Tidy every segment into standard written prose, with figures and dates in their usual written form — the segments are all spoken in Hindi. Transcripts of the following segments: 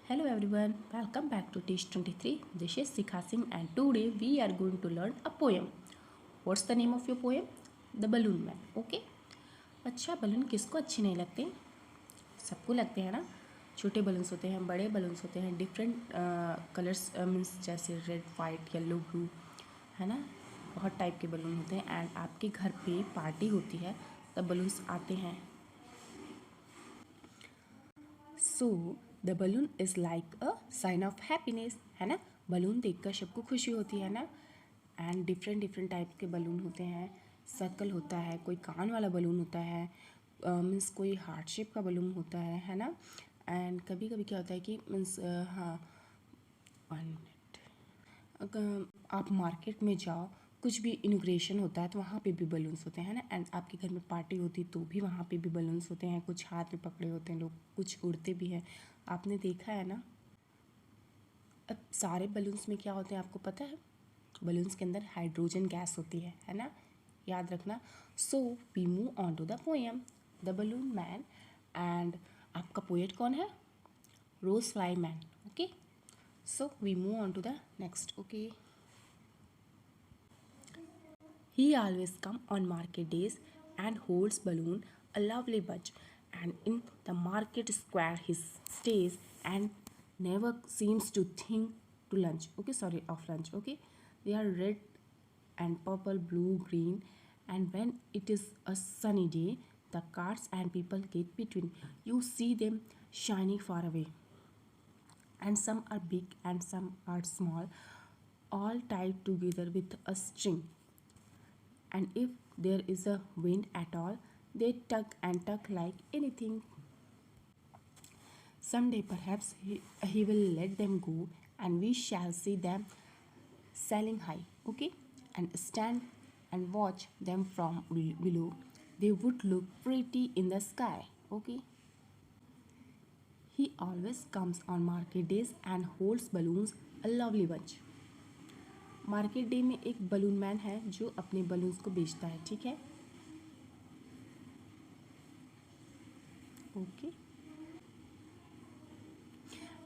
Hello everyone, welcome back to Teach 23. This is Sikha Singh and today we are going to learn a poem. What's the name of your poem? The Balloon Man. Okay? अच्छा बलून किसको अच्छे नहीं लगते? सबको लगते हैं ना. छोटे बलून्स होते हैं, बड़े बलून्स होते हैं, डिफरेंट कलर्स मीन्स जैसे रेड, वाइट, येलो, ब्लू, है ना. बहुत टाइप के बलून होते हैं एंड आपके घर पे पार्टी होती है तब बलून्स आते हैं. So the balloon is like a sign of happiness, है ना. बलून देखकर सबको खुशी होती है ना. एंड डिफरेंट डिफरेंट टाइप के बलून होते हैं. सर्कल होता है, कोई कान वाला बलून होता है, मीन्स कोई हार्ट शेप का बलून होता है ना. एंड कभी कभी क्या होता है कि मीन्स हाँ 1 मिनट, अगर आप मार्केट में जाओ, कुछ भी इनॉग्रेशन होता है तो वहाँ पे भी बलून्स होते हैं ना. एंड आपके घर में पार्टी होती तो भी वहाँ पे भी बलून्स होते हैं. कुछ हाथ में पकड़े होते हैं लोग, कुछ उड़ते भी हैं. आपने देखा है ना. अब सारे बलून्स में क्या होते हैं आपको पता है? बलून्स के अंदर हाइड्रोजन गैस होती है ना. याद रखना. So we move on to the poem the balloon man. And आपका पोएट कौन है? Rose Fyleman. Okay, so we move on to the next. Okay. He always come on market days and holds balloon a lovely bunch, and in the market square he stays and never seems to think to lunch. Okay, sorry, of lunch. Okay, they are red and purple, blue, green, and when it is a sunny day, the cars and people get between. You see them shining far away, and some are big and some are small, all tied together with a string. And if there is a wind at all, they tug and tug like anything. Someday perhaps he will let them go and we shall see them sailing high, okay? And stand and watch them from below. They would look pretty in the sky, okay? He always comes on market days and holds balloons, a lovely bunch. Market day में एक बलून मैन है जो अपने बलून्स को बेचता है. ठीक है, okay.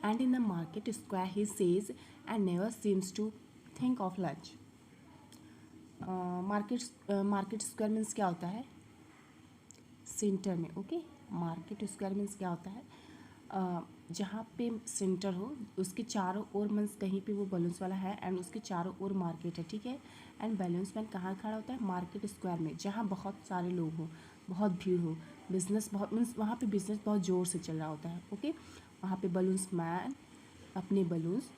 And in the market square he says and never seems to think of lunch. Market square means क्या होता है? सेंटर में. ओके, मार्केट स्क्वायर मीन्स क्या होता है? जहाँ पे सेंटर हो उसके चारों ओर मीन्स कहीं पे वो बलून्स वाला है एंड उसके चारों ओर मार्केट है. ठीक है, एंड बलून्स मैन कहाँ खड़ा होता है? मार्केट स्क्वायर में, जहाँ बहुत सारे लोग हो, बहुत भीड़ हो, बिजनेस बहुत मीन्स वहाँ पे बिजनेस बहुत ज़ोर से चल रहा होता है. ओके, वहाँ पे बलून्स मैन अपने बलून्स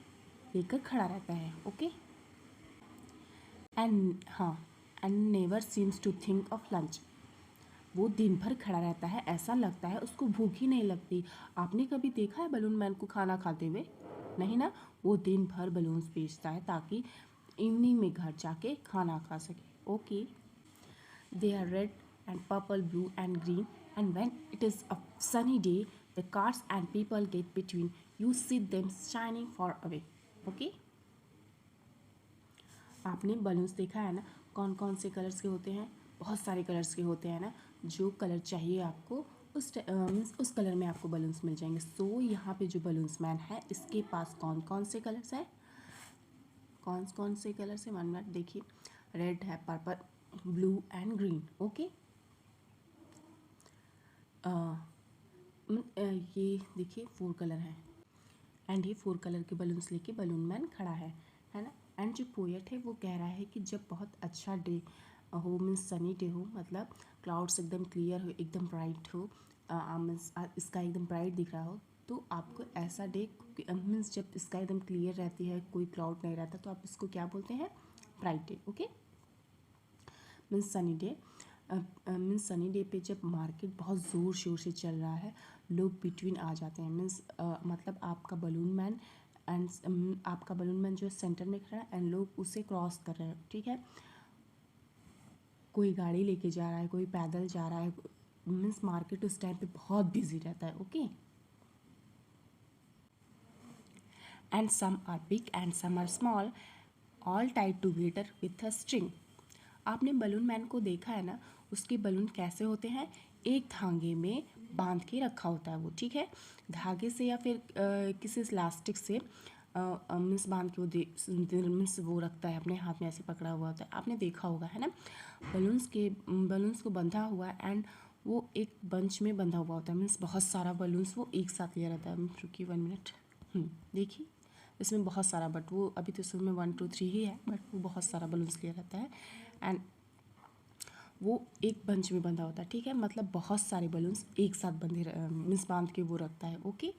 लेकर खड़ा रहता है. ओके, एंड हाँ, and never seems to think of lunch. वो दिन भर खड़ा रहता है, ऐसा लगता है उसको भूख ही नहीं लगती. आपने कभी देखा है बलून मैन को खाना खाते हुए? नहीं ना. वो दिन भर बलून्स बेचता है ताकि इवनिंग में घर जाके खाना खा सके. Okay, they are red and purple, blue and green, and when it is a sunny day the cars and people get between. You see them shining far away. Okay, आपने बलून्स देखा है ना, कौन कौन से कलर्स के होते हैं? बहुत सारे कलर्स के होते हैं ना. जो कलर चाहिए आपको उस कलर में आपको बलून्स मिल जाएंगे. सो यहाँ पे जो बलून्स मैन है इसके पास कौन कौन से कलर्स हैं? कौन कौन से कलर्स हैं? 1 मिनट देखिए. रेड है, purple, blue and green. Okay, ये देखिए 4 कलर हैं एंड ये 4 कलर के बलून्स लेके बलून मैन खड़ा है ना. एंड जो पोएट है वो कह रहा है कि जब बहुत अच्छा डे हो, मीन्स सनी डे हो, मतलब क्लाउड्स एकदम क्लियर हो, एकदम ब्राइट हो, मीन्स स्काई एकदम ब्राइट दिख रहा हो, तो आपको ऐसा डे मीन्स जब स्काई एकदम क्लियर रहती है, कोई क्लाउड नहीं रहता, तो आप इसको क्या बोलते हैं? Bright day. Okay, means sunny day. Means sunny day पे जब मार्केट बहुत ज़ोर शोर से चल रहा है, लोग बिटवीन आ जाते हैं. मीन्स मतलब आपका बलून मैन एंड आपका बलून मैन जो सेंटर में खड़ा है एंड लोग उसे क्रॉस कर रहे हैं. ठीक है, कोई गाड़ी लेके जा रहा है, कोई पैदल जा रहा है. मीन्स मार्केट उस टाइम पे बहुत बिजी रहता है. Okay, and some are big and some are small, all tied together with a string. आपने बलून मैन को देखा है ना, उसके बलून कैसे होते हैं? एक धागे में बांध के रखा होता है वो, ठीक है, धागे से या फिर किसी इलास्टिक से मीन्स बांध के वो मीन्स वो रखता है अपने हाथ में, ऐसे पकड़ा हुआ होता है, आपने देखा होगा है ना। बलून्स को बंधा हुआ है एंड वो एक बंच में बंधा हुआ होता है, मीन्स बहुत सारा बलून्स वो एक साथ लिया रहता है। रुकिए 1 मिनट, देखिए इसमें बहुत सारा, बट वो अभी तो इसमें 1 2 3 ही है, बट वो बहुत सारा बलून्स लिया रहता है एंड वो एक बंच में बंधा होता है, ठीक है, मतलब बहुत सारे बलून्स एक साथ बंधे मीन्स बांध के वो रखता है, okay.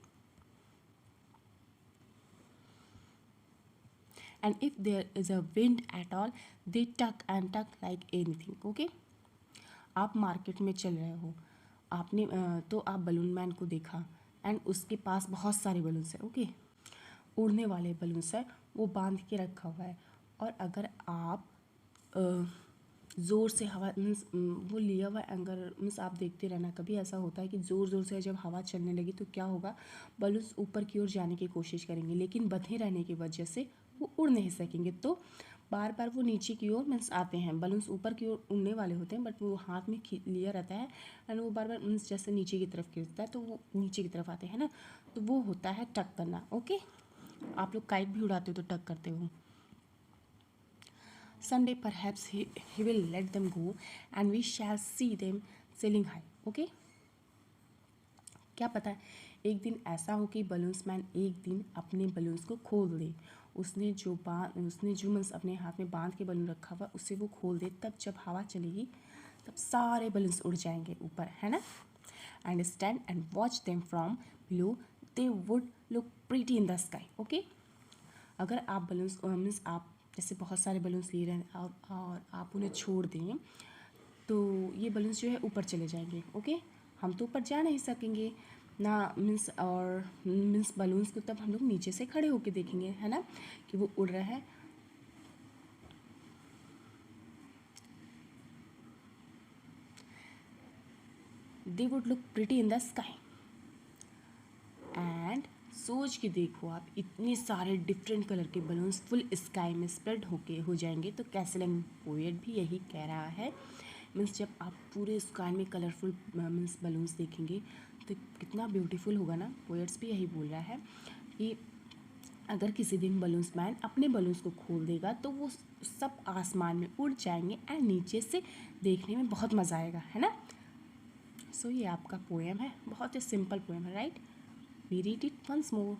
And if there is a wind at all they tuck and tuck like anything, okay. आप मार्केट में चल रहे हो, आपने तो आप बलून मैन को देखा एंड उसके पास बहुत सारे बलून्स हैं, ओके, उड़ने वाले बलून्स है, वो बांध के रखा हुआ है। और अगर आप ज़ोर से हवा मीन्स वो लिया हुआ अगर मीन्स आप देखते रहना, कभी ऐसा होता है कि ज़ोर ज़ोर से जब हवा चलने लगी तो क्या होगा, बलून्स ऊपर की ओर जाने की कोशिश करेंगे, लेकिन बंधे रहने की वजह से वो उड़ नहीं सकेंगे, तो बार बार वो नीचे की ओर मीन्स आते हैं। बलून्स ऊपर की ओर उड़ने वाले होते हैं, बट वो हाथ में लिया रहता है एंड वो बार बार मीन्स जैसे नीचे की तरफ गिरता है तो वो नीचे की तरफ आते हैं ना, तो वो होता है टक करना, ओके। आप लोग काइट भी उड़ाते हो तो टक करते हो। Someday perhaps he will let them go and we shall see them sailing high, okay। क्या पता है एक दिन ऐसा हो कि बलून्स मैन एक दिन अपने बलून्स को खोल दे, उसने जो मीन्स अपने हाथ में बांध के बलून रखा हुआ उसे वो खोल दे, तब जब हवा चलेगी तब सारे बलून्स उड़ जाएंगे ऊपर, है ना। And stand and watch them from below, they would look pretty in the sky, okay. अगर आप बलून्स मीन्स आप जैसे बहुत सारे बलून्स लिए रहे हैं और आप उन्हें छोड़ दें तो ये बलून्स जो है ऊपर चले जाएंगे, ओके। हम तो ऊपर जा नहीं सकेंगे ना मीन्स, और मीन्स बलून्स को तब हम लोग नीचे से खड़े होके देखेंगे, है ना, कि वो उड़ रहा है। They would look pretty in the sky and सोच के देखो आप, इतने सारे डिफरेंट कलर के बलून्स फुल स्काई में स्प्रेड होके हो जाएंगे, तो कैसे लगेंगे। पोएट भी यही कह रहा है, मीन्स जब आप पूरे स्काई में कलरफुल मीन्स बलून्स देखेंगे तो कितना ब्यूटीफुल होगा ना। पोएट्स भी यही बोल रहा है कि अगर किसी दिन बलून्स मैन अपने बलून्स को खोल देगा तो वो सब आसमान में उड़ जाएंगे एंड नीचे से देखने में बहुत मज़ा आएगा, है ना। सो ये आपका पोएम है, बहुत ही सिंपल पोएम है, right. We read it once more.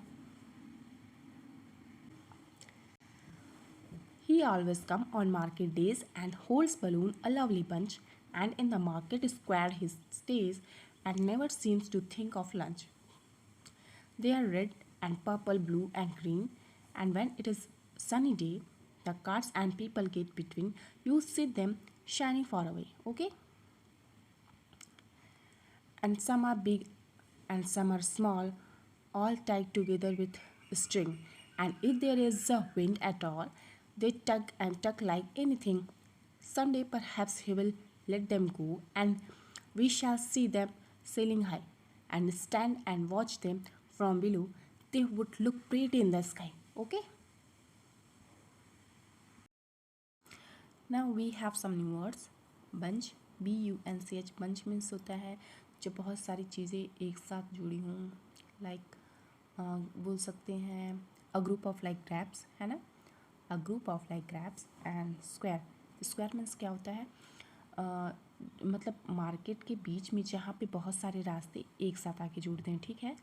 He always come on market days and holds balloon a lovely bunch, and in the market square he stays and never seems to think of lunch. They are red and purple, blue and green, and when it is sunny day, the carts and people get between. You see them shining far away, okay? And some are big and some are small, all tied together with string. And if there is a wind at all, they tug and tug like anything. Someday perhaps he will let them go, and we shall see them sailing high, and stand and watch them from below. They would look pretty in the sky. Okay? Now we have some new words. Bunch, bunch, bunch means होता है जब बहुत सारी चीज़ें एक साथ जुड़ी हों, लाइक बोल सकते हैं a group of like grapes, है ना, a group of like grapes. And square, square means क्या होता है, मतलब मार्केट के बीच में जहाँ पे बहुत सारे रास्ते एक साथ आके जुड़ते हैं, ठीक है,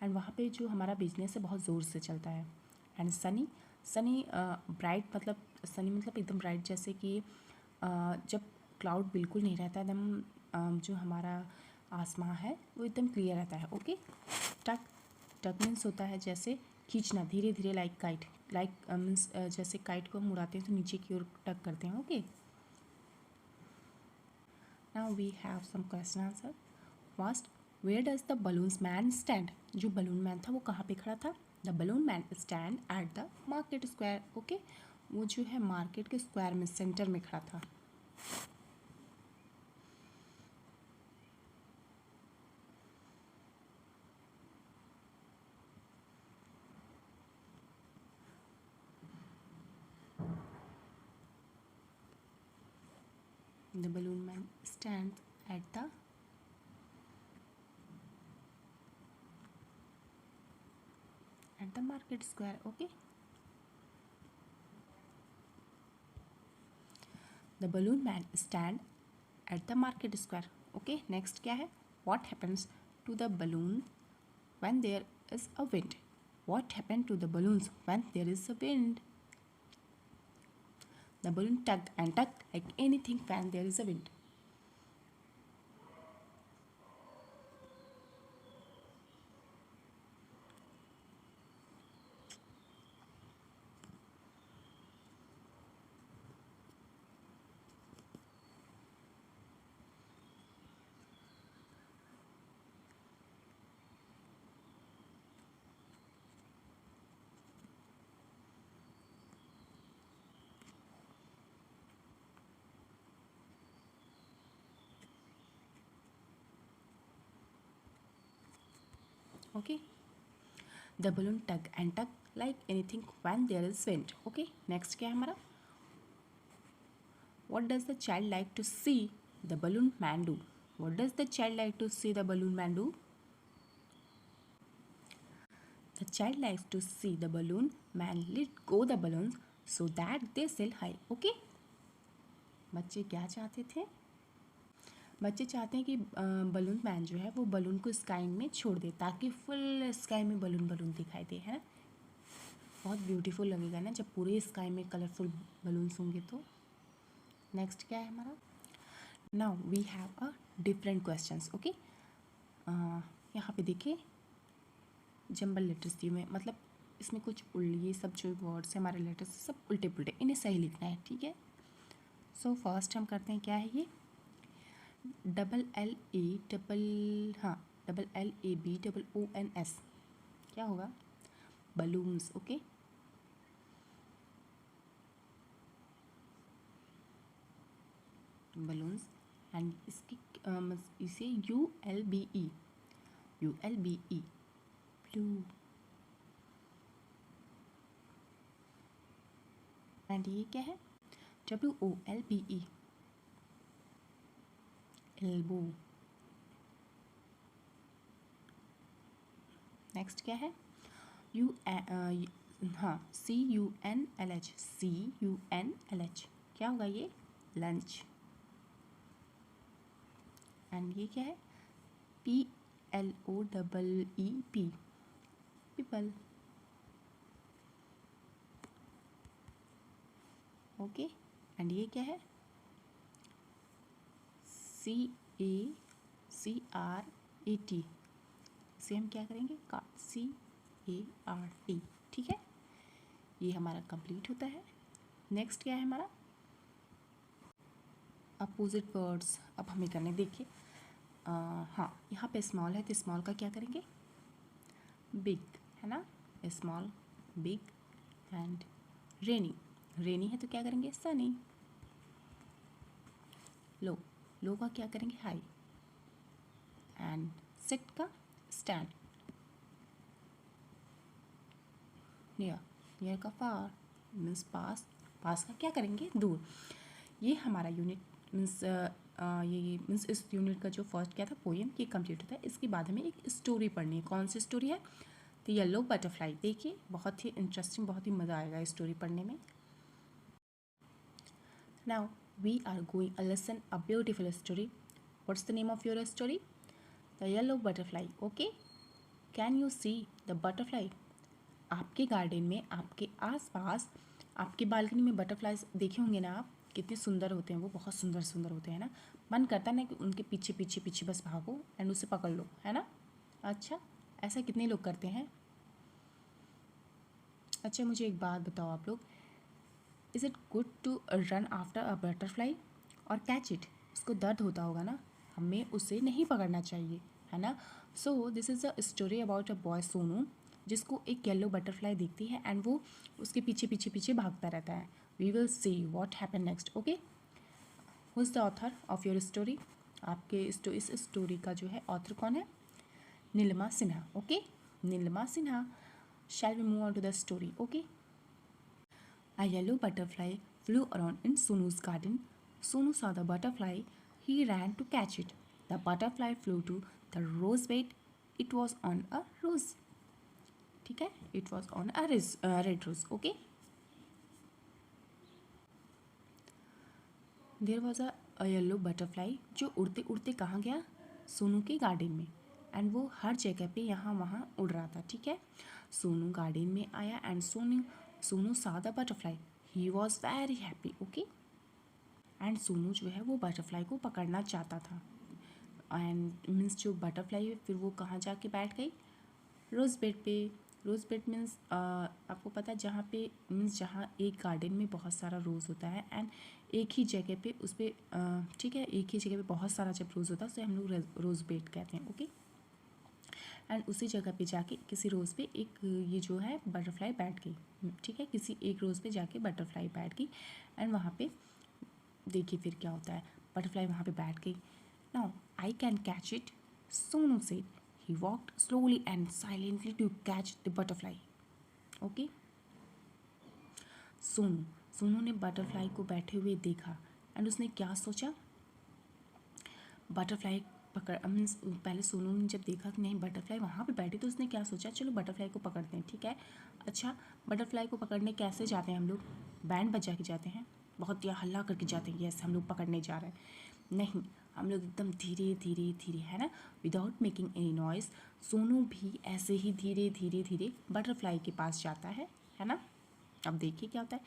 एंड वहाँ पे जो हमारा बिजनेस है बहुत ज़ोर से चलता है। एंड सनी, सनी ब्राइट, मतलब सनी मतलब एकदम ब्राइट, जैसे कि जब क्लाउड बिल्कुल नहीं रहता, एकदम जो हमारा आसमां है वो एकदम क्लियर रहता है, ओके। टक, टक मीन्स होता है जैसे खींचना धीरे धीरे, लाइक काइट, लाइक मीन्स जैसे काइट को हम उड़ाते हैं तो नीचे की ओर टक करते हैं, okay. Now we have some question answer. First, where does the balloons man stand, जो बलून मैन था वो कहाँ पे खड़ा था। The balloon man stand at the market square, okay, वो जो है मार्केट के स्क्वायर में सेंटर में खड़ा था। The balloon man stands at the at the market square. Okay, the balloon man stand at the market square. Okay, next क्या है? What happens to the balloon when there is a wind? What happened to the balloons when there is a wind? The balloon tugged and tugged like anything when there is a wind. Okay, the balloon tug and tug like anything when there is wind. Okay, next क्या है हमारा? What does the child like to see the balloon man do? What does the child like to see the balloon man do? The child likes to see the balloon man let go the balloons so that they sail high. Okay, बच्चे क्या चाहते थे? बच्चे चाहते हैं कि बलून मैन जो है वो बलून को स्काई में छोड़ दे ताकि फुल स्काई में बलून बलून दिखाई दे, है ना? बहुत ब्यूटीफुल लगेगा ना जब पूरे स्काई में कलरफुल बलून्स होंगे तो। नेक्स्ट क्या है हमारा? Now we have a different questions. Okay, यहाँ पे देखिए जंबल लेटर्स दिए हुए, मतलब इसमें कुछ ये सब जो वर्ड्स हैं हमारे लेटर्स सब उल्टे पुल्टे, इन्हें सही लिखना है, ठीक है? सो फर्स्ट हम करते हैं, क्या है ये? Double L A B double O N S, क्या होगा? बलून्स। Okay, balloons. एंड इसकी इसे U L B E blue. And ये क्या है? W O L B E elbow. Next क्या है? C U N L H, क्या होगा ये? लंच। एंड ये क्या है? P L O double E P, people. Okay, and ये क्या है? CART, इसे हम क्या करेंगे? CART, ठीक है? ये हमारा कंप्लीट होता है। नेक्स्ट क्या है हमारा? अपोजिट वर्ड्स अब हमें करने, देखिए हाँ यहाँ पे स्मॉल है तो स्मॉल का क्या करेंगे? बिग, है ना? Small, big. एंड रेनी है तो क्या करेंगे? सनी। लो का क्या करेंगे? हाई। एंड सिट का स्टैंड। नियर का फार, मीन्स पास का क्या करेंगे? दूर। ये हमारा यूनिट मीन्स ये मीन्स इस यूनिट का जो फर्स्ट क्या था पोएम, ये कंप्लीट होता है। इसके बाद हमें एक स्टोरी पढ़नी है। कौन सी स्टोरी है? The yellow butterfly. देखिए बहुत ही इंटरेस्टिंग, बहुत ही मज़ा आएगा स्टोरी पढ़ने में। Now we are going a listen a beautiful story. What's the name of your story? The yellow butterfly. Okay, can you see the butterfly? आपके गार्डन में, आपके आसपास, आपके बालकनी में बटरफ्लाइज देखे होंगे ना आप, कितने सुंदर होते हैं वो, बहुत सुंदर सुंदर होते हैं ना। मन करता है ना कि उनके पीछे पीछे पीछे बस भागो एंड उसे पकड़ लो, है ना? अच्छा, ऐसा कितने लोग करते हैं? अच्छा मुझे एक बात बताओ आप लोग, is it good to run after a butterfly और कैच इट? उसको दर्द होता होगा ना, हमें उसे नहीं पकड़ना चाहिए, है ना? So this is a story about a boy Sonu, जिसको एक येलो बटरफ्लाई दिखती है एंड वो उसके पीछे पीछे पीछे भागता रहता है। We will see what happen next. Okay, who is the author of your story? आपके इस स्टोरी का जो है ऑथर कौन है? Neelima Sinha. Okay, Neelima Sinha. Shall we move on to the story? Okay, a yellow butterfly flew around in Sonu's garden. Sonu saw the butterfly. He ran to catch it. The butterfly flew to the rose bed. It was on a rose. ठीक ठीक है, it was on a red rose. Okay, there was a yellow butterfly जो उड़ते उड़ते कहाँ गया, सोनू के गार्डन में. एंड वो हर जगह पे यहाँ वहाँ उड़ रहा था. ठीक है, सोनू गार्डन में आया and Sonu saw the butterfly. He was very happy. Okay, and Sonu जो है वो बटरफ्लाई को पकड़ना चाहता था. एंड मीन्स जो बटरफ्लाई है फिर वो कहाँ जाके बैठ गई, रोज़ बेड पे. रोज़ बेड मीन्स आपको पता है जहाँ पे मीन्स जहाँ एक गार्डन में बहुत सारा रोज़ होता है एंड एक ही जगह पे उस पर ठीक है, एक ही जगह पे बहुत सारा जब रोज़ होता है उसे हम लोग रोज़ बेड कहते हैं. ओके, एंड उसी जगह पे जाके किसी रोज़ पे एक ये जो है बटरफ्लाई बैठ गई. ठीक है, किसी एक रोज़ पे जाके बटरफ्लाई बैठ गई एंड वहाँ पे देखिए फिर क्या होता है, बटरफ्लाई वहाँ पे बैठ गई. Now I can catch it, Sonu said. He walked slowly and silently to catch the butterfly. Okay, Sonu ने बटरफ्लाई को बैठे हुए देखा एंड उसने क्या सोचा, बटरफ्लाई पकड़ मीन्स पहले सोनू ने जब देखा कि नहीं बटरफ्लाई वहाँ पे बैठी तो उसने क्या सोचा, चलो बटरफ्लाई को पकड़ते हैं. ठीक है, अच्छा बटरफ्लाई को पकड़ने कैसे जाते हैं हम लोग, बैंड बजा के जाते हैं, बहुत या हल्ला करके जाते हैं, यस हम लोग पकड़ने जा रहे हैं. नहीं, हम लोग एकदम धीरे धीरे धीरे, है ना, without making any noise. Sonu भी ऐसे ही धीरे धीरे धीरे बटरफ्लाई के पास जाता है ना. अब देखिए क्या होता है,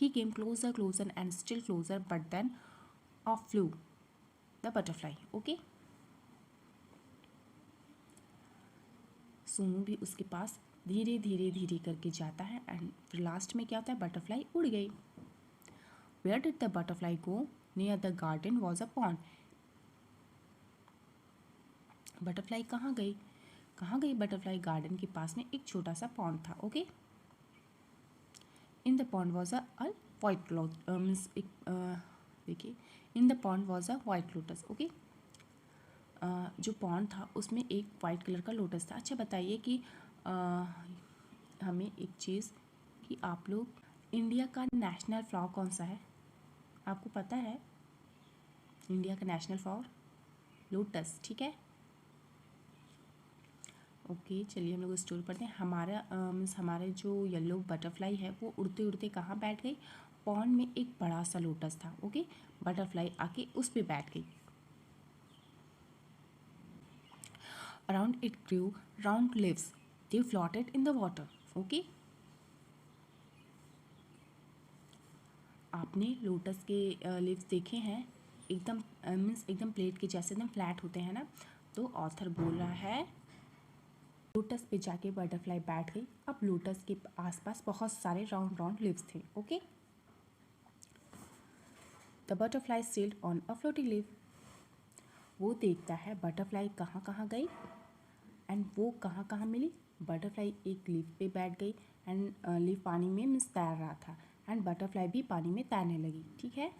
he came closer closer and still closer but then off flew the butterfly. Okay, Sonu भी उसके पास धीरे धीरे धीरे करके जाता है एंड फिर लास्ट में क्या होता है, बटरफ्लाई उड़ गई. Where did the butterfly go, near the garden was a pond. Butterfly कहाँ गई बटरफ्लाई, गार्डन के पास में एक छोटा सा पॉन्ड था. Okay, in the pond was a white means एक देखिए, in the pond was a white lotus. Okay, जो पॉन्ड था उसमें एक वाइट कलर का लोटस था. अच्छा बताइए कि हमें एक चीज़ कि आप लोग, इंडिया का नेशनल फ्लावर कौन सा है, आपको पता है इंडिया का नेशनल फ्लावर लोटस. ठीक है, ओके, चलिए हम लोग स्टोरी पढ़ते हैं. हमारा मीन्स हमारे जो येलो बटरफ्लाई है वो उड़ते उड़ते कहाँ बैठ गई, पॉन्ड में एक बड़ा सा लोटस था. ओके, बटरफ्लाई आके उस पर बैठ गई. Around it grew round leaves. They floated in the water. Okay? आपने लोटस के लीव्स देखे हैं, एकदम मीन्स एकदम प्लेट के जैसे एकदम फ्लैट होते हैं ना. तो ऑथर बोल रहा है लोटस पे जाके बटरफ्लाई बैठ गई. अब लोटस के आसपास बहुत सारे राउंड राउंड लीव्स थे. Okay, the butterfly sailed on a floating leave. वो देखता है बटरफ्लाई कहाँ कहाँ गई एंड वो कहाँ कहाँ मिली. बटरफ्लाई एक लीफ पे बैठ गई एंड लीफ पानी में मीन्स तैर रहा था एंड बटरफ्लाई भी पानी में तैरने लगी. ठीक है,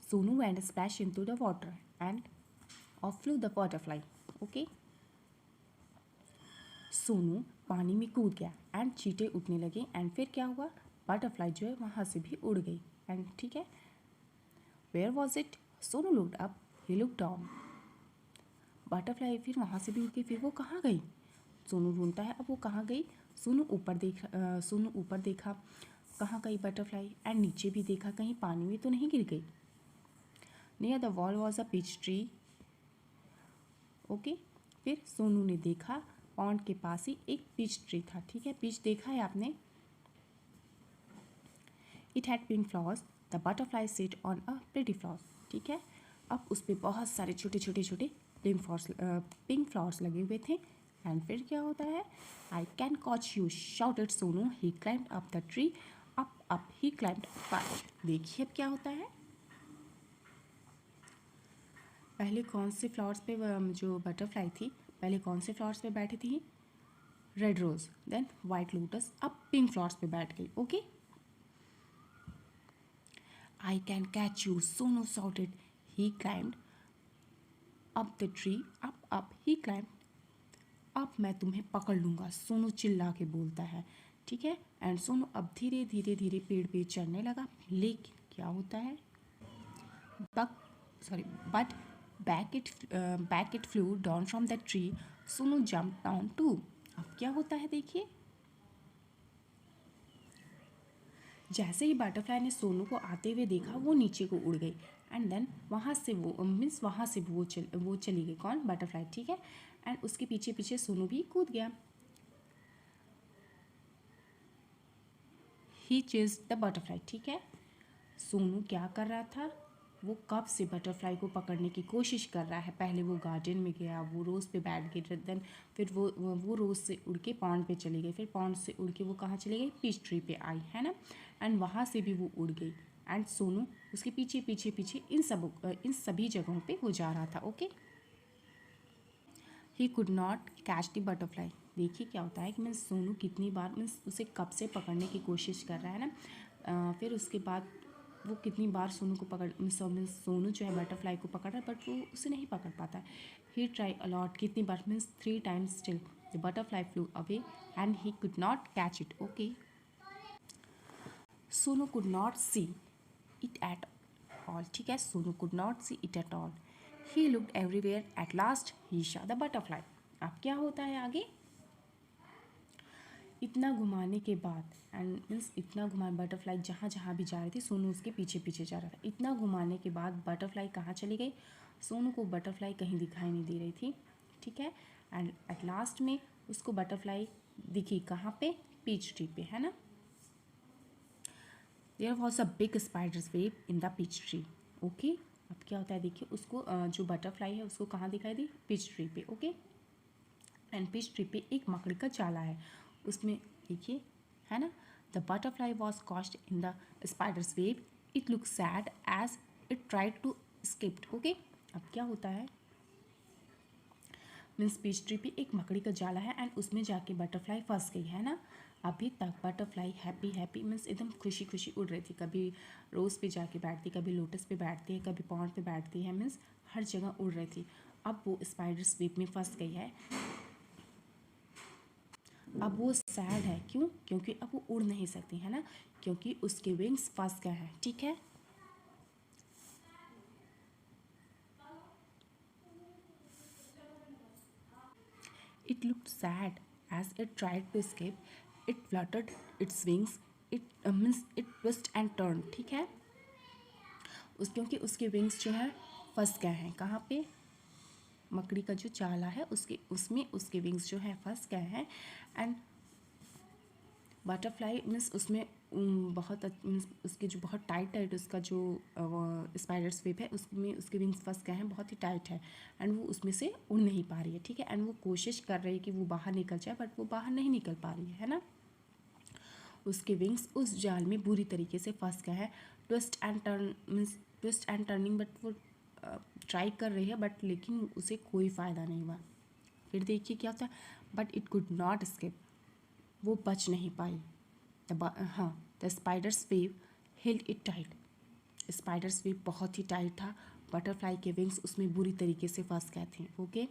Sonu and splash into the water end of flew the butterfly. Okay, Sonu पानी में कूद गया एंड चींटे उठने लगे एंड फिर क्या हुआ, बटरफ्लाई जो है वहाँ से भी उड़ गई. एंड ठीक है, where was it, Sonu looked up, he looked down. Butterfly फिर वहाँ से भी उड़ गई, फिर वो कहाँ गई, सोनू ढूंढता है अब वो कहाँ गई. सोनू ऊपर देखा कहाँ गई बटरफ्लाई एंड नीचे भी देखा कहीं पानी में तो नहीं गिर गई. Near the wall was a peach tree. Okay, फिर सोनू ने देखा पॉन्ड के पास ही एक पीच ट्री था. ठीक है, पीच देखा है आपने, it had pink flowers. The butterfly sit on a pretty flowers. ठीक है, अब उस पर बहुत सारे छोटे छोटे छोटे पिंक फ्लावर्स लगे हुए थे. एंड फिर क्या होता है, I can catch you shouted Sonu. He climbed up the tree. Up he climbed fast. देखिए अब क्या होता है, पहले कौन से फ्लावर्स पे जो बटरफ्लाई थी पहले कौन से फ्लावर्स पे बैठी थी, red rose, then white lotus, अब पिंक फ्लावर्स पे बैठ गई. Okay, I can catch you, Sonu shouted. He climbed up the tree. up he climbed. अब मैं तुम्हें पकड़ लूँगा, सोनू चिल्ला के बोलता है. ठीक है, एंड सोनू अब धीरे धीरे धीरे पेड़ पे चढ़ने लगा. लेकिन क्या होता है, but back it flew down from the tree. Sonu jumped down too. अब क्या होता है देखिए, जैसे ही बटरफ्लाई ने सोनू को आते हुए देखा वो नीचे को उड़ गई एंड देन वहाँ से वो मीन्स वहाँ से वो चली गई, कौन, बटरफ्लाई, ठीक है। एंड उसके पीछे पीछे सोनू भी कूद गया। ही चेज द बटरफ्लाई, ठीक है। सोनू क्या कर रहा था, वो कब से बटरफ्लाई को पकड़ने की कोशिश कर रहा है। पहले वो गार्डन में गया, वो रोज़ पे बैठ गई, देन फिर वो रोज़ से उड़ के पॉन्ड पे चली गई, फिर पॉन्ड से उड़ के वो कहाँ चली गई, पीच ट्री पे आई, है ना। एंड वहाँ से भी वो उड़ गई एंड सोनू उसके पीछे पीछे पीछे इन सभी जगहों पे वो जा रहा था। Okay, he could not catch the butterfly. देखिए क्या होता है कि मीन्स सोनू कितनी बार मीन्स उसे कब से पकड़ने की कोशिश कर रहा है ना। फिर उसके बाद वो कितनी बार सोनू को पकड़ सोनू जो है बटरफ्लाई को पकड़ रहा है बट वो उसे नहीं पकड़ पाता है। ही ट्राई अलॉट, कितनी बार means 3 times, still the butterfly flu away and he could not catch it. Okay, Sonu could not see it at all, ठीक है। Sonu could not see it at all. He looked everywhere, at last he Shaw the butterfly. अब क्या होता है आगे, इतना घुमाने के बाद एंड मीन्स इतना घुमा, बटरफ्लाई जहाँ जहाँ भी जा रही थी सोनू उसके पीछे पीछे जा रहा था। इतना घुमाने के बाद बटरफ्लाई कहाँ चली गई, सोनू को बटरफ्लाई कहीं दिखाई नहीं दे रही थी, ठीक है। एंड एट लास्ट में उसको बटरफ्लाई दिखी कहाँ पे, पीच ट्री पे, है ना। There was a big spider's web in the peach tree. Okay, अब क्या होता है देखिए, उसको जो बटरफ्लाई है उसको कहाँ दिखाई दी, पीच ट्री पे। ओके, एंड पीच ट्री पे एक मकड़ी का जाला है, उसमें देखिए, है ना। The butterfly was caught in the spider's web, it look sad as it tried to escape. Okay, अब क्या होता है, मीन्स पीच ट्री पे एक मकड़ी का जाला है एंड उसमें जाके बटरफ्लाई फंस गई, है ना। अभी तक बटरफ्लाई हैप्पी हैप्पी मीन्स एकदम खुशी खुशी उड़ रही थी, कभी रोज़ पे जाके बैठती, कभी लोटस पे बैठती है, कभी पॉन्ड पे बैठती है, मीन्स हर जगह उड़ रही थी। अब वो स्पाइडर्स वेब में फंस गई है। अब वो सैड है, क्यों, क्योंकि अब वो उड़ नहीं सकती, है ना, क्योंकि उसके विंग्स फंस गए हैं, ठीक है। It looked sad as it tried to escape. It fluttered its wings. It means it twist and turned, ठीक है। क्योंकि उसके विंग्स जो है फंस गए हैं, कहाँ पे, मकड़ी का जो चाला है उसमें उसके विंग्स जो है फंस गए हैं। एंड बटरफ्लाई मीन्स उसमें बहुत मीन्स उसके जो बहुत टाइट उसका जो स्पाइडर्स वेब है उसमें उसके विंग्स फंस गए हैं, बहुत ही टाइट है एंड वो उसमें से उड़ नहीं पा रही है, ठीक है। एंड वो कोशिश कर रही है कि वो बाहर निकल जाए बट वो बाहर नहीं निकल पा रही है ना। उसके विंग्स उस जाल में बुरी तरीके से फंस गए हैं। Twist and turn means twist and turning, but वो ट्राई कर रही है बट लेकिन उसे कोई फ़ायदा नहीं हुआ। फिर देखिए क्या होता है, but it could not escape, वो बच नहीं पाई। The spider's web held it tight. Spider's web बहुत ही टाइट था, बटरफ्लाई के विंग्स उसमें बुरी तरीके से फंस गए थे। ओके,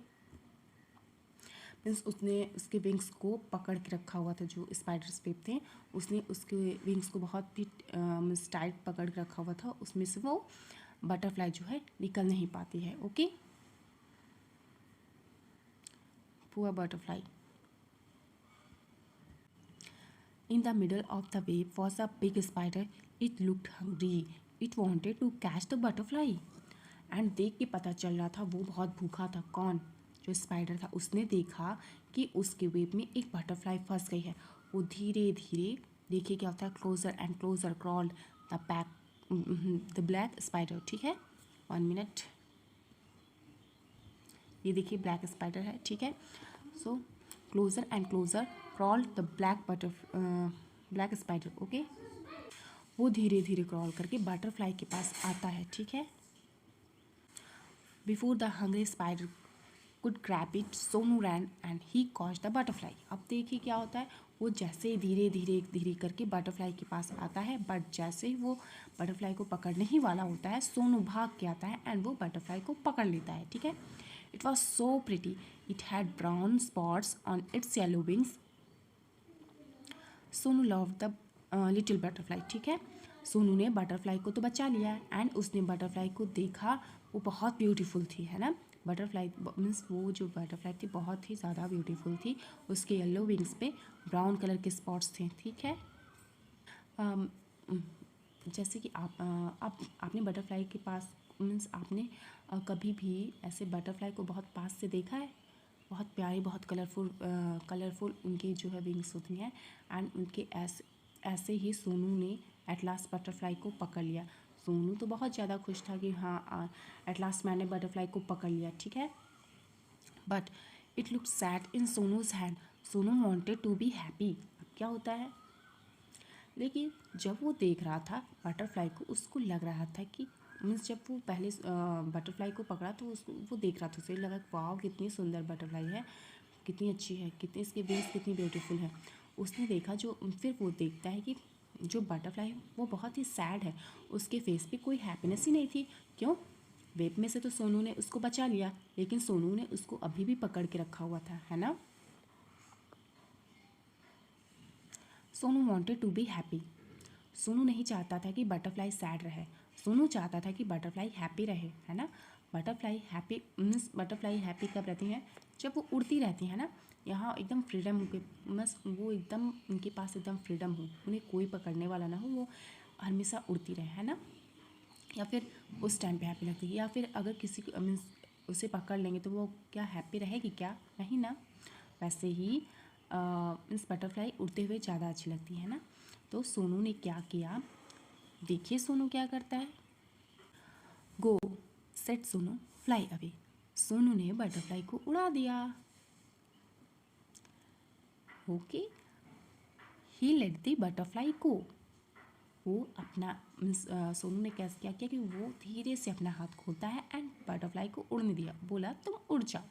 मीन्स उसने उसके विंग्स को पकड़ के रखा हुआ था, जो स्पाइडर्स वेव थे उसने उसके विंग्स को बहुत ही मीन्स टाइट पकड़ के रखा हुआ था, उसमें से वो बटरफ्लाई जो है निकल नहीं पाती है। Okay, poor butterfly. In the middle of the web was a big spider. It looked hungry. It wanted to catch the butterfly. And देख के पता चल रहा था वो बहुत भूखा था, कौन, जो स्पाइडर था। उसने देखा कि उसके वेब में एक बटरफ्लाई फंस गई है। वो धीरे धीरे, देखिए क्या होता है, closer and closer crawled the black spider, ठीक है। 1 मिनट, ये देखिए ब्लैक स्पाइडर है, ठीक है। So closer and closer crawl the black spider. Okay, वो धीरे धीरे क्रॉल करके बटरफ्लाई के पास आता है, ठीक है। Before the hungry spider could grab it, Sonu ran and he caught the butterfly. अब देखिए क्या होता है, वो जैसे धीरे धीरे धीरे करके बटरफ्लाई के पास आता है, बट जैसे ही वो बटरफ्लाई को पकड़ने ही वाला होता है, सोनू भाग के आता है एंड वो बटरफ्लाई को पकड़ लेता है, ठीक है। It was so pretty, it had brown spots on it's yellow wings. Sonu love the little butterfly, ठीक है। सोनू ने बटरफ्लाई को तो बचा लिया एंड उसने बटरफ्लाई को देखा वो बहुत ब्यूटीफुल थी, है ना। बटरफ्लाई मीन्स वो जो बटरफ्लाई थी बहुत ही ज़्यादा ब्यूटीफुल थी। उसके येलो विंग्स पे ब्राउन कलर के स्पॉट्स थे, ठीक है। अम, जैसे कि आप आपने बटरफ्लाई के पास मीन्स आपने कभी भी ऐसे बटरफ्लाई को बहुत पास से देखा है। बहुत प्यारी, बहुत कलरफुल उनकी जो है विंग्स होती हैं। एंड उनके ऐसे ऐसे ही सोनू ने एट लास्ट बटरफ्लाई को पकड़ लिया। सोनू तो बहुत ज़्यादा खुश था कि हाँ एट लास्ट मैंने बटरफ्लाई को पकड़ लिया, ठीक है। But it look sad in Sonu's hand. Sonu wanted to be happy. अब क्या होता है, लेकिन जब वो देख रहा था बटरफ्लाई को, उसको लग रहा था कि मीन्स जब वो पहले बटरफ्लाई को पकड़ा तो उसको वो देख रहा था, उसे लगा वाह कितनी सुंदर बटरफ्लाई है, कितनी अच्छी है, कितनी इसके विंग्स कितनी ब्यूटीफुल है। उसने देखा जो फिर वो देखता है कि जो बटरफ्लाई है वो बहुत ही सैड है, उसके फेस पे कोई हैप्पीनेस ही नहीं थी। क्यों? वेब में से तो सोनू ने उसको बचा लिया, लेकिन सोनू ने उसको अभी भी पकड़ के रखा हुआ था, है ना। Sonu wanted to be happy. Sonu नहीं चाहता था कि बटरफ्लाई सैड रहे, सोनू चाहता था कि बटरफ्लाई हैप्पी रहे, है ना। Butterfly happy means butterfly happy कब रहती हैं, जब वो उड़ती रहती है ना। यहाँ एकदम फ्रीडम के बस वो एकदम उनके पास एकदम फ्रीडम हो, उन्हें कोई पकड़ने वाला ना हो, वो हमेशा उड़ती रहे, है ना। या फिर उस टाइम पे हैप्पी लगती है, या फिर अगर किसी को मीन्स उसे पकड़ लेंगे तो वो क्या हैप्पी रहेगी क्या, नहीं ना। वैसे ही मीन्स बटरफ्लाई उड़ते हुए ज़्यादा अच्छी लगती है ना। तो सोनू ने क्या किया, देखिए सोनू क्या करता है। गो set Sonu fly away. Sonu ने बटरफ्लाई को उड़ा दिया। Okay, he late the butterfly को। वो अपना मीन्स सोनू ने कैसे क्या किया कि वो धीरे से अपना हाथ खोलता है एंड बटरफ्लाई को उड़ने दिया, बोला तुम उड़ जाओ।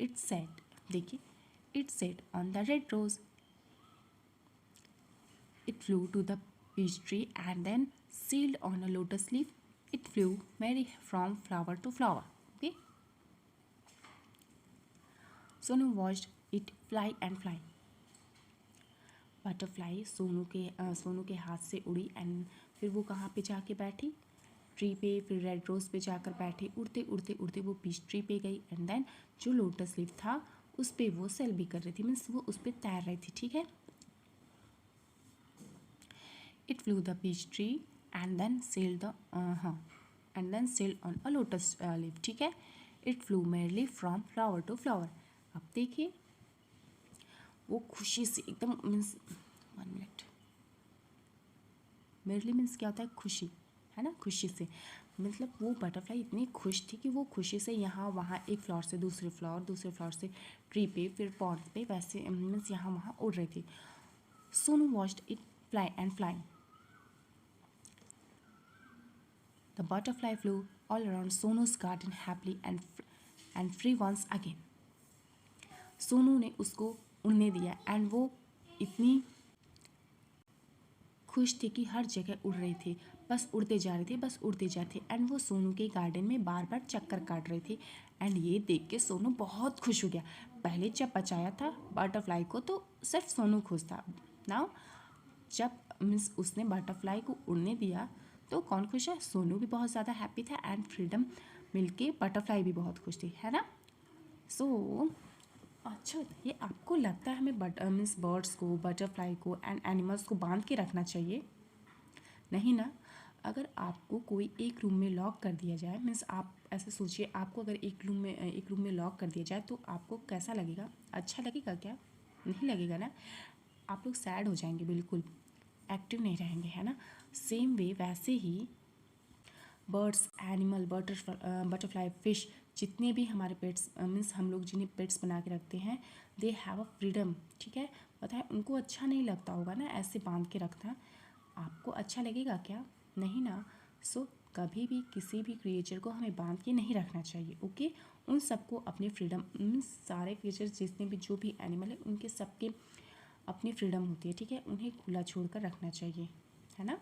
इट सेट, देखिए, it sat on the red rose. It flew to the peach tree and then sailed on a lotus leaf. It flew merry from flower to flower. Okay. Sonu watched it fly and fly. Butterfly Sonu के हाथ से उड़ी एंड फिर वो कहाँ पे जाके बैठी, ट्री पे, फिर रेड रोज पे जाकर बैठी। उड़ते उड़ते उड़ते वो पीच ट्री पे गई एंड देन जो लोटस लीफ था उस पर वो सेल भी कर रही थी, मीन्स वो उस पर तैर रही थी, ठीक है। It flew the peach tree and then sailed on a lotus leaf, ठीक है। It flew merrily from flower to flower. अब देखिए वो खुशी से एकदम मीन्स 1 मिनट, merrily मीन्स क्या होता है, खुशी, है ना। खुशी से मतलब वो बटरफ्लाई इतनी खुश थी कि वो खुशी से यहाँ वहाँ एक फ्लावर से दूसरे फ्लावर से ट्री पे, फिर पॉट पे, वैसे मीन्स यहाँ वहाँ उड़ रही थी। Sonu watched it fly and fly. The butterfly flew all around Sonu's garden happily and free once again. Sonu ने उसको उड़ने दिया एंड वो इतनी खुश थी कि हर जगह उड़ रही थी, बस उड़ते जा रही थी, बस उड़ते जाते एंड वो सोनू के गार्डन में बार बार चक्कर काट रही थी। एंड ये देख के सोनू बहुत खुश हो गया। पहले जब बचाया था बटरफ्लाई को तो सिर्फ सोनू खुश था, नाउ जब मीन्स उसने बटरफ्लाई को उड़ने दिया तो कौन खुश है, सोनू भी बहुत ज़्यादा हैप्पी था एंड फ्रीडम मिलके बटरफ्लाई भी बहुत खुश थी, है ना। सो अच्छा, ये आपको लगता है हमें मीन्स बर्ड्स को, बटरफ्लाई को एंड एनिमल्स को बांध के रखना चाहिए? नहीं ना। अगर आपको कोई एक रूम में लॉक कर दिया जाए, मीन्स आप ऐसे सोचिए, आपको अगर एक रूम में लॉक कर दिया जाए तो आपको कैसा लगेगा, अच्छा लगेगा क्या? नहीं लगेगा ना। आप लोग सैड हो जाएंगे, बिल्कुल एक्टिव नहीं रहेंगे, है ना। सेम वे वैसे ही बर्ड्स, एनिमल, बटरफ्लाई, फिश, जितने भी हमारे पेट्स मीन्स हम लोग जिन्हें पेट्स बना के रखते हैं, दे हैव अ फ्रीडम, ठीक है। पता है उनको अच्छा नहीं लगता होगा ना ऐसे बांध के रखना, आपको अच्छा लगेगा क्या? नहीं ना। सो कभी भी किसी भी क्रिएचर को हमें बांध के नहीं रखना चाहिए, ओके। उन सबको अपनी फ्रीडम मीन्स सारे क्रिएचर्स जितने भी जो भी एनिमल है उनके सबके अपनी फ्रीडम होती है, ठीक है। उन्हें खुला छोड़ कर रखना चाहिए, है ना।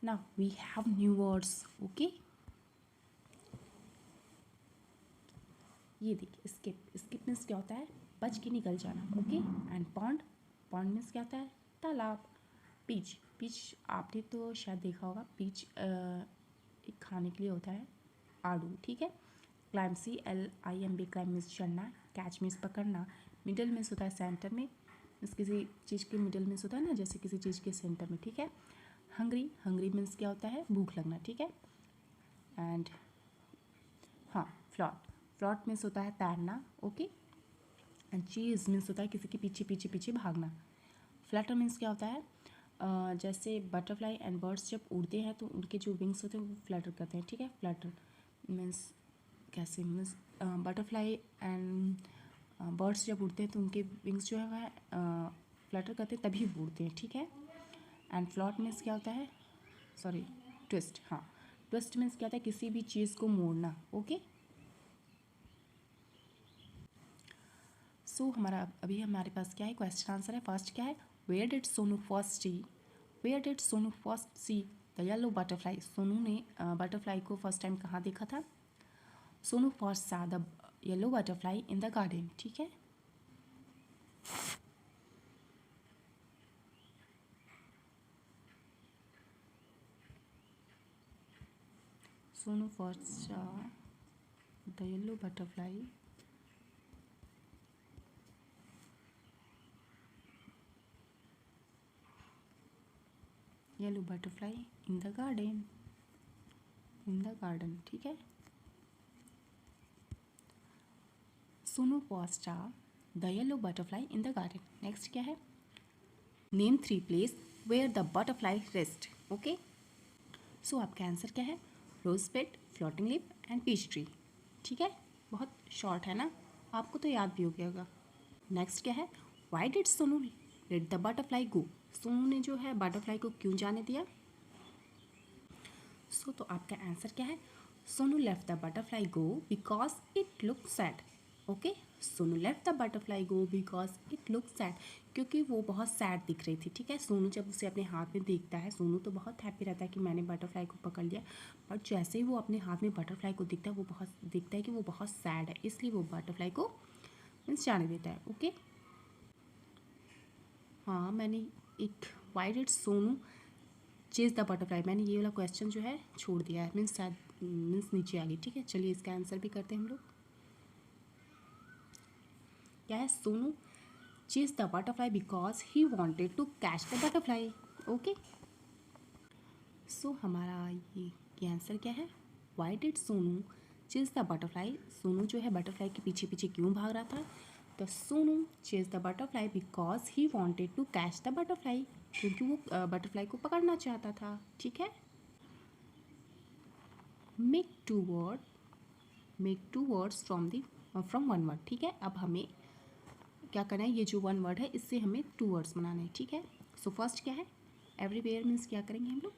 Now we have new words, okay. ये देखिए, स्किप मीन्स क्या होता है, बच के निकल जाना, okay. And pond, pond means क्या होता है, तालाब। पीच, पीच आपने तो शायद देखा होगा, पीच ठीक, खाने के लिए होता है आड़ू, ठीक है। क्लाइम, CLIMB, क्लाइम मीन्स चढ़ना, कैच मीन्स पकड़ना, मिडल मीन्स होता है सेंटर में, मीन्स किसी चीज़ के मिडल मीन्स होता है ना, जैसे किसी चीज़ के सेंटर में, ठीक है। हंग्री, हंग्री मीन्स क्या होता है, भूख लगना, ठीक है। एंड हाँ, फ्लॉट, फ्लॉट मीन्स होता है तैरना, ओके। एंड चीज़ मीन्स होता है किसी के पीछे पीछे पीछे भागना। फ्लटर मीन्स क्या होता है, जैसे बटरफ्लाई एंड बर्ड्स जब उड़ते हैं तो उनके जो विंग्स होते हैं वो फ्लटर करते हैं, ठीक है। फ्लटर मीन्स कैसे, मीन्स बटरफ्लाई एंड बर्ड्स जब उड़ते हैं तो उनके विंग्स जो है वह फ्लटर करते हैं तभी वो उड़ते हैं, ठीक है। एंड फ्लॉट मीन्स क्या होता है, सॉरी, ट्विस्ट, हाँ, ट्विस्ट मीन्स क्या होता है, किसी भी चीज़ को मोड़ना, ओके। सो हमारा अभी हमारे पास क्या है, क्वेश्चन आंसर है। फर्स्ट क्या है, where did Sonu first see, where did Sonu first see the yellow butterfly, Sonu ने बटरफ्लाई को फर्स्ट टाइम कहाँ देखा था, Sonu first saw the yellow butterfly in the garden, ठीक है। Sonu first saw the yellow butterfly yellow butterfly in the garden, in the garden, ठीक है। Sonu first saw the yellow butterfly in the garden. Next क्या है, name 3 place where the butterfly rest, okay. So आपका आंसर क्या है, rose bed, floating leaf and peach tree, ठीक है। बहुत शॉर्ट है ना, आपको तो याद भी हो गया होगा। नेक्स्ट क्या है, why did Sonu let the butterfly go, Sonu ने जो है बटरफ्लाई को क्यों जाने दिया। सो तो आपका आंसर क्या है, Sonu left the butterfly go because it look sad, okay. Sonu left the butterfly go because it look sad, क्योंकि वो बहुत सैड दिख रही थी, ठीक है। सोनू जब उसे अपने हाथ में देखता है, सोनू तो बहुत हैप्पी रहता है कि मैंने बटरफ्लाई को पकड़ लिया, बट जैसे ही वो अपने हाथ में बटरफ्लाई को दिखता है वो बहुत दिखता है कि वो बहुत सैड है, इसलिए वो बटरफ्लाई को मीन्स जाने देता है, ओके। हाँ, मैंने एक Y did Sonu chase the butterfly, मैंने ये वाला क्वेश्चन जो है छोड़ दिया है, मीन्स शायद मीन्स नीचे आ गई, ठीक है। चलिए इसका आंसर भी करते हैं हम लोग। क्या है, Sonu chase the butterfly because he wanted to catch the butterfly, okay. So हमारा ये आंसर क्या है, why did Sonu chase the butterfly, Sonu जो है बटरफ्लाई के पीछे पीछे क्यों भाग रहा था, तो Sonu chase the butterfly because he wanted to catch the butterfly, क्योंकि वो बटरफ्लाई को पकड़ना चाहता था, ठीक है। Make two words from one word, ठीक है। अब हमें क्या करना है, ये जो वन वर्ड है इससे हमें 2 वर्ड्स बनाने हैं, ठीक है। सो फर्स्ट क्या है, एवरीवेयर मीन्स क्या करेंगे हम लोग,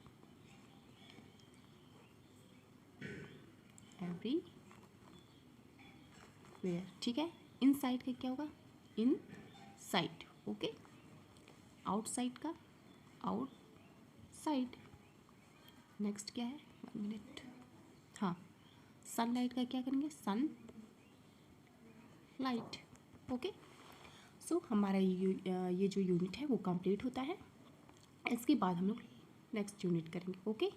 एवरीवेयर, ठीक है। इन साइड का क्या होगा, इन साइड, ओके। आउटसाइड का आउटसाइड। नेक्स्ट क्या है, 1 मिनट, हाँ, सनलाइट का क्या करेंगे, सन लाइट, ओके। सो हमारा ये जो यूनिट है वो कंप्लीट होता है, इसके बाद हम लोग नेक्स्ट यूनिट करेंगे, ओके।